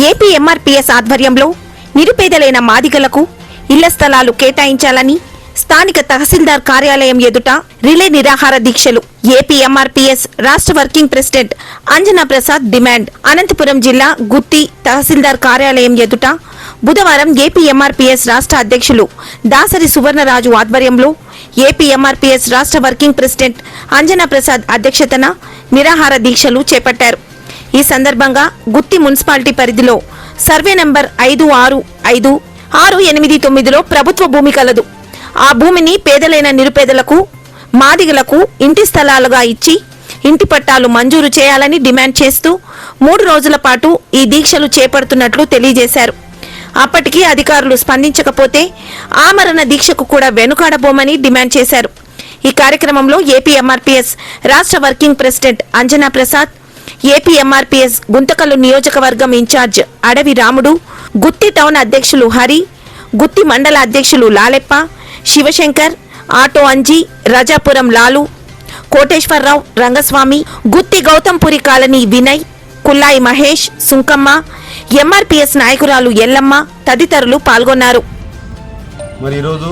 AP MRPS ఆధ్వర్యంలో నిరుపేదలైన మాదిగలకు ఇళ్ల స్థలాలు కేటాయించాలని స్థానిక తహసీల్దార్ కార్యాలయం ఎదుట రిలే నిరాహార దీక్షలు. ఏపీ ఎంఆర్పీఎస్ రాష్ట్ర working president Anjana Prasad demand. Anantapuram జిల్లా గుత్తి తహసీల్దార్ కార్యాలయం ఎదుట బుధవారం ఏపీ ఎంఆర్పీఎస్ రాష్ట్ర అధ్యక్షులు దాసరి సువర్ణరాజు ఆధ్వర్యంలో ఏపీ ఎంఆర్పీఎస్ రాష్ట్ర వర్కింగ్ ప్రెసిడెంట్ అంజనా ప్రసాద్ అధ్యక్షతన నిరాహార దీక్షలు చేపట్టారు. ఈ సందర్భంగా గుత్తి మున్సిపాలిటీ పరిధిలో సర్వే నంబర్ 565, 689లో ప్రభుత్వ భూమి కలదు. ఆ భూమిని పేదలైన నిరుపేదలకు, మాదిగలకు ఇంటి స్థలాలుగా ఇచ్చి ఇంటి పట్టాలు మంజూరు చేయాలని డిమాండ్ చేస్తూ 3 రోజుల పాటు ఈ దీక్షలు చేపడుతున్నట్లు తెలియజేశారు. అప్పటికీ అధికారులు స్పందించకపోతే ఆమరణ దీక్షకు కూడా వెనుకాడబోమని డిమాండ్ చేశారు. ఈ కార్యక్రమంలో ఏపీ ఎంఆర్పీఎస్ రాష్ట్ర working president Anjana Prasad, AP MRPS Guntakal నియోజకవర్గం ఇన్ఛార్జ్ అడవి రాముడు, గుత్తి టౌన్ అధ్యక్షులు హరి, గుత్తి మండల అధ్యక్షులు లాలెప్ప, శివశంకర్, ఆటో అంజీ, రజాపురం లాలు, కోటేశ్వరరావు, రంగస్వామి, గుత్తి గౌతంపురి కాలనీ వినయ్, కుల్లాయి మహేష్, సుంకమ్మ, ఎంఆర్పీఎస్ నాయకురాలు ఎల్లమ్మ తదితరులు పాల్గొన్నారు. మరి ఈరోజు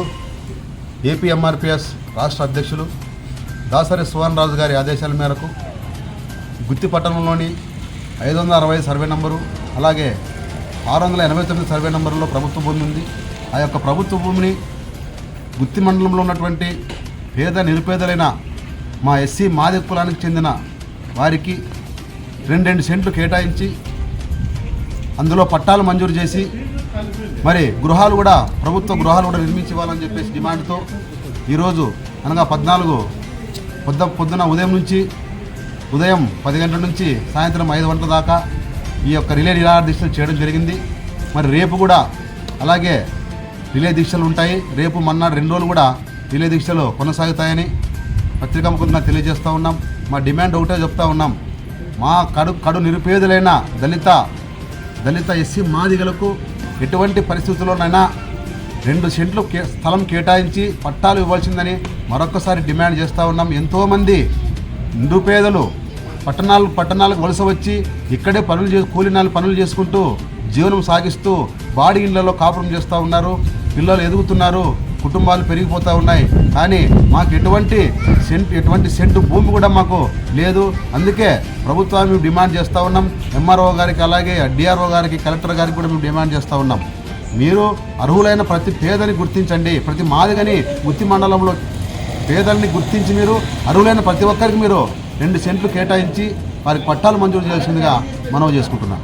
ఏపీ ఎంఆర్పీఎస్ రాష్ట్ర అధ్యక్షులు దాసరి సువర్ణరాజు గారి ఆదేశాల మేరకు గుత్తి పట్టణంలోని 560 సర్వే నంబరు, అలాగే 689 సర్వే నంబరులో ప్రభుత్వ భూమి ఉంది. ఆ యొక్క ప్రభుత్వ భూమిని గుత్తి మండలంలో ఉన్నటువంటి పేద నిరుపేదలైన మా ఎస్సీ మాదిగ కులానికి చెందిన వారికి 2 సెంట్లు కేటాయించి అందులో పట్టాలు మంజూరు చేసి మరి గృహాలు కూడా ప్రభుత్వ గృహాలు కూడా నిర్మించి ఇవ్వాలని చెప్పేసి డిమాండ్తో ఈరోజు అనగా 14 పొద్దున ఉదయం 10 గంటల నుంచి సాయంత్రం 5 గంటల దాకా ఈ యొక్క రిలే నిరాహార దీక్షలు చేయడం జరిగింది. మరి రేపు కూడా అలాగే రిలే దీక్షలు ఉంటాయి. రేపు మన్నాడు 2 రోజులు కూడా రిలే దీక్షలు కొనసాగుతాయని పత్రికాముఖంగా తెలియజేస్తూ ఉన్నాం. మా డిమాండ్ ఒకటే చెప్తా ఉన్నాం. మా కడు నిరుపేదలైన దళిత ఎస్సీ మాదిగలకు ఎటువంటి పరిస్థితుల్లోనైనా 2 సెంట్లు స్థలం కేటాయించి పట్టాలు ఇవ్వాల్సిందని మరొకసారి డిమాండ్ చేస్తూ ఉన్నాం. ఎంతోమంది నిరుపేదలు పట్టణాలకు వలస వచ్చి ఇక్కడే కూలినాలు పనులు చేసుకుంటూ జీవనం సాగిస్తూ బాడీ ఇళ్లలో కాపురం చేస్తూ ఉన్నారు. పిల్లలు ఎదుగుతున్నారు, కుటుంబాలు పెరిగిపోతూ ఉన్నాయి. కానీ మాకు ఎటువంటి సెంటు భూమి కూడా మాకు లేదు. అందుకే ప్రభుత్వాన్ని మేము డిమాండ్ చేస్తూ ఉన్నాం. ఎంఆర్ఓ గారికి, అలాగే డిఆర్ఓ గారికి, కలెక్టర్ గారికి కూడా మేము డిమాండ్ చేస్తూ ఉన్నాం. మీరు అర్హులైన ప్రతి పేదని గుర్తించండి. ప్రతి మాదిగని గుత్తి మండలంలో పేదల్ని గుర్తించి మీరు అర్హులైన ప్రతి ఒక్కరికి మీరు 2 సెంట్లు కేటాయించి వారికి పట్టాలు మంజూరు చేయాల్సిందిగా మనవి చేసుకుంటున్నాం.